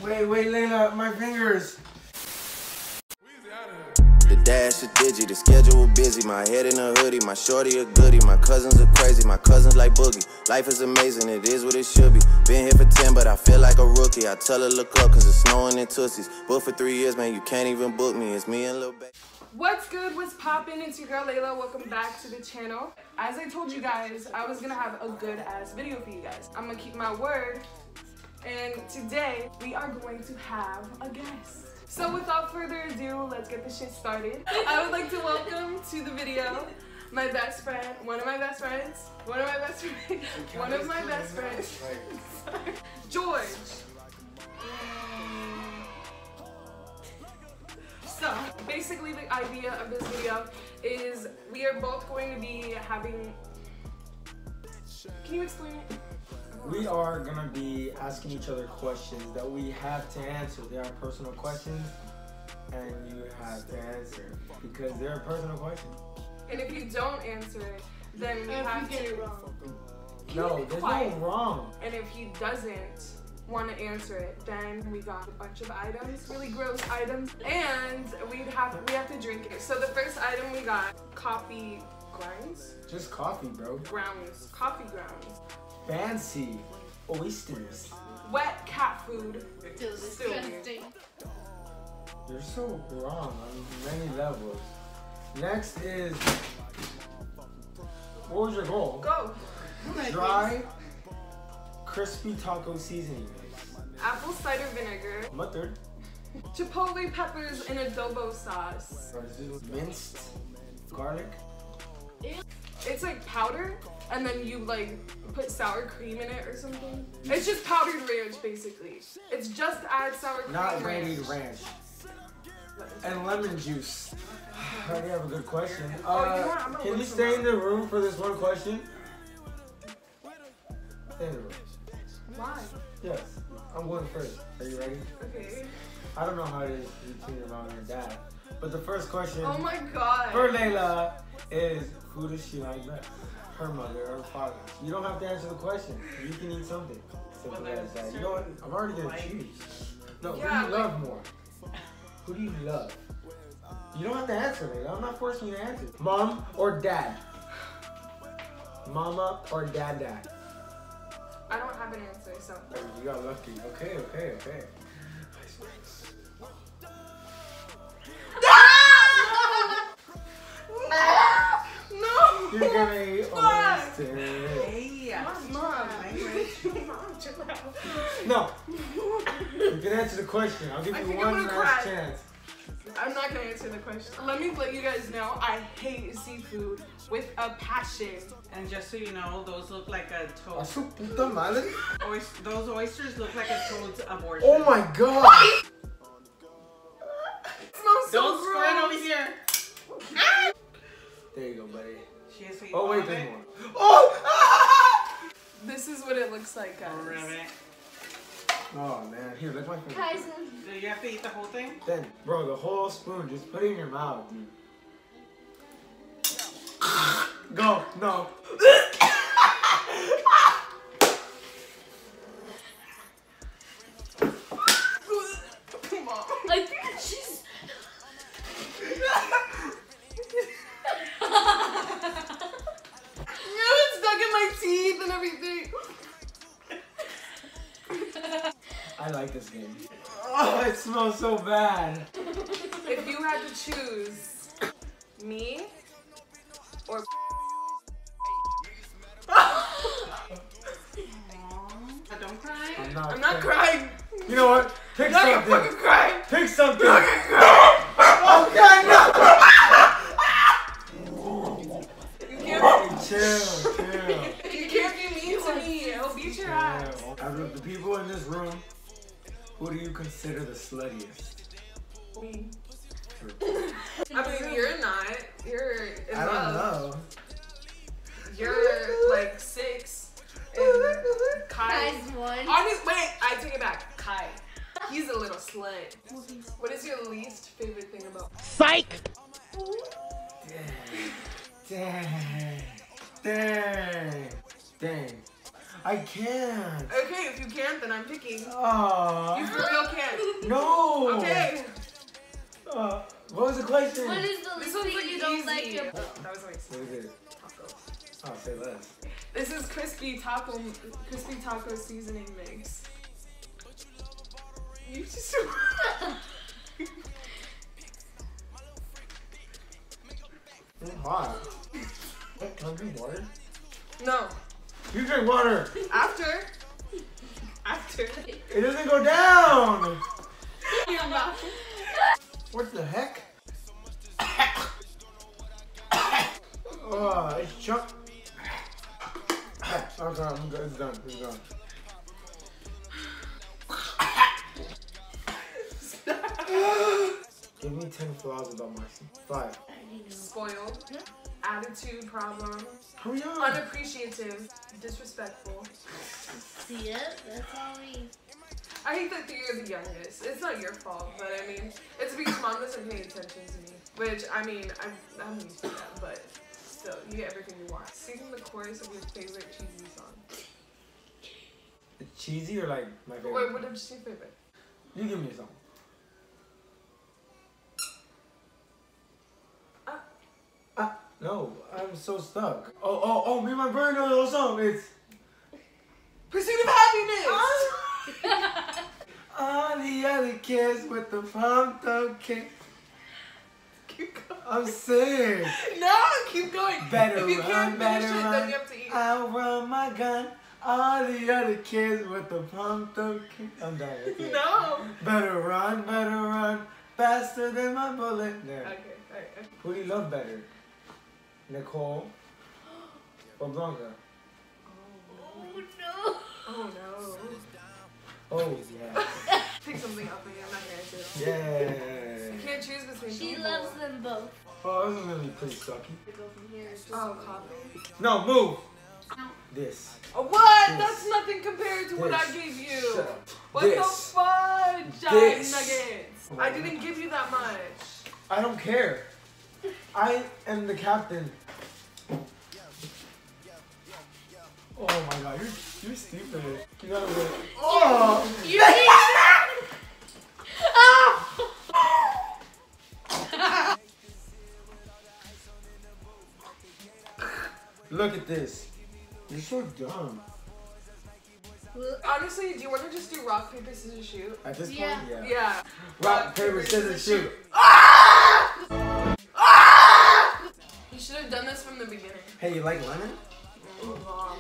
Wait, Layla, my fingers. The dash a digi, the schedule busy. My head in a hoodie, my shorty a goodie. My cousins are crazy, my cousins like boogie. Life is amazing, it is what it should be. Been here for 10, but I feel like a rookie. I tell her look up, cause it's snowing in Tootsies. Booked for 3 years, man, you can't even book me. It's me and Lil Baby. What's good? What's poppin'? It's your girl Layla. Welcome back to the channel. As I told you guys, I was gonna have a good ass video for you guys. I'm gonna keep my word. And today we are going to have a guest. So without further ado, let's get this shit started. I would like to welcome to the video my best friend, one of my best friends, George. So basically the idea of this video is we are both going to be having, can you explain it? We are gonna be asking each other questions that we have to answer. They are personal questions, and you have to answer because they're personal questions. And if you don't answer it, then we have to. No, there's no wrong. And if he doesn't want to answer it, then we got a bunch of items, really gross items, and we have to drink it. So the first item we got coffee grounds. Just coffee, bro. Grounds, coffee grounds. Fancy oysters. Wet cat food. Disgusting. You're so wrong on many levels. Next is, what was your goal? Go. Dry, crispy taco seasoning. Apple cider vinegar. Mustard. Chipotle peppers and adobo sauce. Minced garlic. It's like powder, and then you like put sour cream in it or something. It's just powdered ranch, basically. It's just add sour cream. Not grated ranch. And lemon juice. I already have a good question. Can you stay in the room for this one question? Stay in the room. Why? Yes. I'm going first. Are you ready? Okay. I don't know how it is between your mom and your dad, but the first question Oh my god. for Layla is, who does she like best? Her mother or her father? You don't have to answer the question. You can eat something. Simple as that. You know what? I'm already gonna choose. No, Yeah, who do you love more? Who do you love? You don't have to answer, Layla. I'm not forcing you to answer. Mom or dad? Mama or dad? I don't have an answer, so. You got lucky. Okay. No! You're gonna eat oysters. Mom. No. You can answer the question. I'll give you one last chance. I'm not gonna answer the question. Let me let you guys know I hate seafood with a passion. And just so you know, those look like a toad. A su puta madre. Those oysters look like a toad's abortion. Oh my god! It smells so Don't spread gross. over here. There you go, buddy. She has to eat Oh wait, all of there's it. more. Oh! This is what it looks like, guys. Oh, really? Oh man, here, lick my finger. Do you have to eat the whole thing? Then, bro, the whole spoon, just put it in your mouth, dude. Go, no. Mom. I think she's. It's stuck in my teeth and everything. I like this game. Oh, it smells so bad. If you had to choose me or Don't cry. I'm not crying. You know what? Pick I'm not something. gonna fucking cry. Pick something. I'm not gonna cry. Okay, You no. can't, Chill. you can't be mean to me. I'll beat your ass. Out of the people in this room, who do you consider the sluttiest? Me. I mean, you're not. You're in I love. don't know. You're like 6. And Kai. Kai's one. Honestly, wait, I take it back. Kai. He's a little slut. What is your least favorite thing about? Psych! Dang. I can't. Okay, if you can't, then I'm picking. Aww. You for real can't? Okay. What was the question? What is the This least one's thing like you don't easy. like about That was like What is it? tacos. Oh, say less. This is crispy taco seasoning mix. You just. It's hot. Can I drink water? No. You drink water. After. After. It doesn't go down. What the heck? Oh, it's chunk. Okay, I'm good. It's done. It's done. Give me 10 flaws about Marcy. 5. Spoiled. Attitude problem. Hurry up. Unappreciative. Disrespectful. See it? That's all we. I hate that you're the youngest. It's not your fault, but I mean, it's because mom doesn't pay attention to me. Which, I mean, I'm used to that, but still, you get everything you want. Sing the chorus of your favorite cheesy song. It's cheesy or like my favorite? Wait, what is your favorite? You give me a song. No, I'm so stuck. Oh, me and my brother know the whole song. It's Pursuit of Happiness! all the other kids with the pumped up kick. Keep going. I'm sick. No, keep going. Better if you run, can't finish better it, run. then you have to eat. I'll run my gun. All the other kids with the pumped up kick. I'm done. That's it. No. Better run, faster than my bullet. There. Okay, alright. Who do you love better? Nicole or Blanca? Oh no. Oh no. Oh, yeah. Pick something up and I'm not gonna answer it. Yeah. You can't choose between She people. loves them both. Oh, this is gonna be pretty sucky. To go from here. Oh, coffee. No, move. No. This. Oh, what? This. That's nothing compared to what I This. gave you. Shut up. What the This. fudge, Giant This. Nuggets? I didn't give you that much. I don't care. I am the captain. Oh my god, you're stupid. You gotta win. Oh! You need Look at this. You're so dumb. Honestly, do you want to just do rock, paper, scissors, shoot? At this Yeah. point, yeah. Yeah. Rock, paper, scissors, shoot. You should have done this from the beginning. Hey, you like lemon? Mom.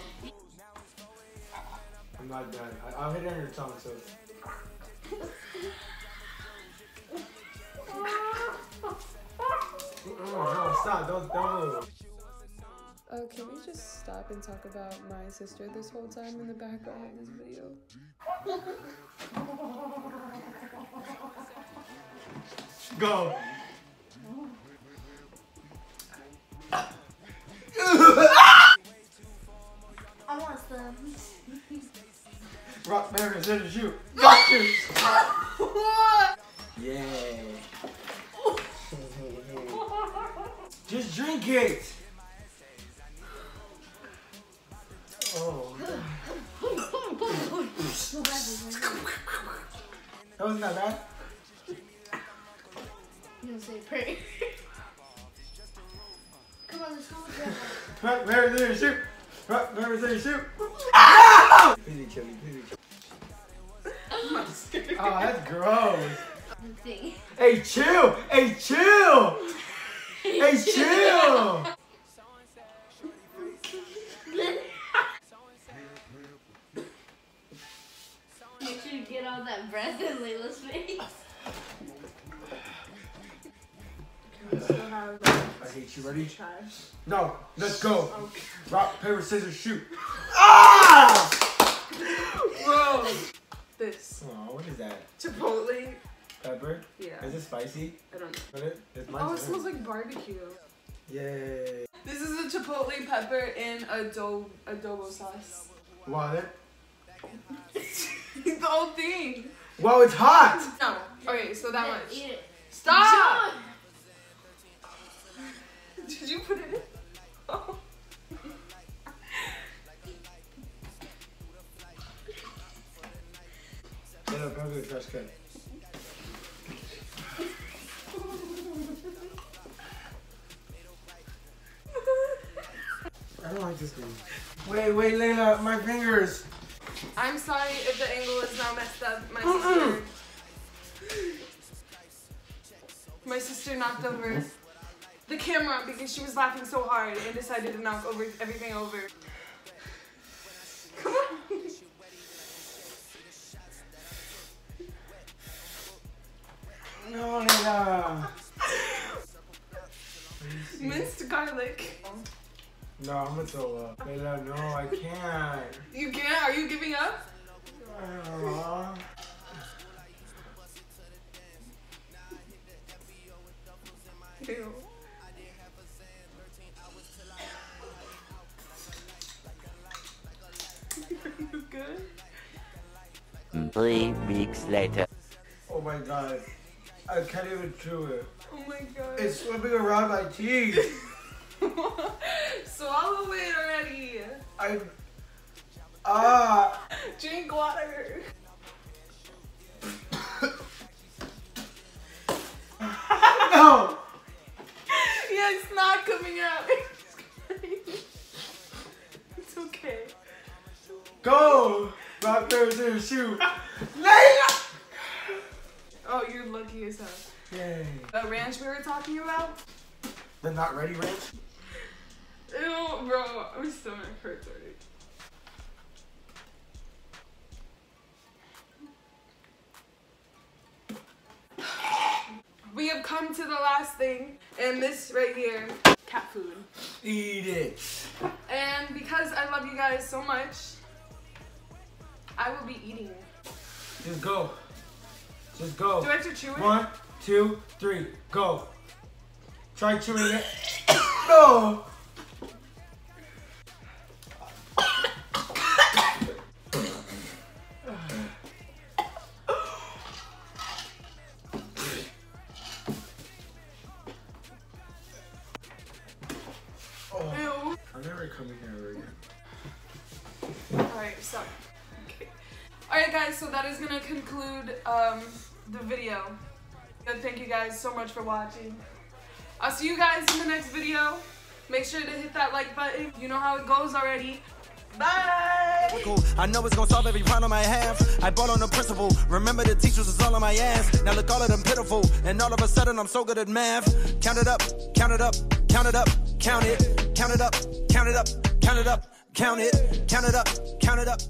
I'm not done. I'll hit it on your tongue, so. No, stop. Don't move. Can we just stop and talk about my sister this whole time in the background of this video? Go. I want some. Rock, paper, scissors, shoot. Got you. What? Yeah. Just drink it. Oh. That wasn't that bad. You don't say prayer. Come on, let's go. Rock, paper, scissors, shoot. Rock, paper, scissors, shoot. Ow! Please kill me, please kill me. Oh, that's gross. Thing. Hey, chill! Hey, chill! Hey, chill! Make sure you get all that breath in Layla's face. We still have I hate you. Ready? trash. No, let's go. Okay. Rock, paper, scissors, shoot. Ah! Bro, this Oh, what is that? Chipotle. Pepper? Yeah. Is it spicy? I don't know. What it? It's Oh, it smells like barbecue. Yay. This is a chipotle pepper in adobo sauce. Wow, that. The whole thing. Wow, it's hot. No. Okay, so that much. Eat it. Stop! Did you put it in? Oh. Get up, go to the trash can. I don't like this game. Wait, Layla, my fingers. I'm sorry if the angle is now messed up. My sister knocked over the camera because she was laughing so hard and decided to knock everything over. Come on. No, Layla. Minced garlic. No, I'm gonna throw up. Layla, no, I can't. You can't? Are you giving up? Ew. You good? 3 weeks later. Oh my god. I can't even chew it. Oh my god. It's swimming around my teeth. Swallow it already. Drink water. No! Yeah, it's not coming out. It's okay. Go! Rock, paper, scissors, shoot. Layla! Oh, you're lucky as hell. Yay. The ranch we were talking about? The not ready ranch? Ew, bro. My stomach hurts already. We have come to the last thing, and this right here, cat food. Eat it. And because I love you guys so much, I will be eating. Just go. Just go. Do I have to chew it? 1, 2, 3, go. Try chewing it. No! Ew. I'll never come in here ever again. Alright, stop. Okay. Alright guys, so that is gonna conclude the video. Thank you guys so much for watching. I'll see you guys in the next video. Make sure to hit that like button. You know how it goes already. Bye! I know it's gonna solve every problem I have. I bought on the principle. Remember the teachers was all on my ass. Now look, all of them pitiful. And all of a sudden I'm so good at math. Count it up, count it up, count it up, count it. Count it up, count it up, count it up, count it. Count it up, count it up.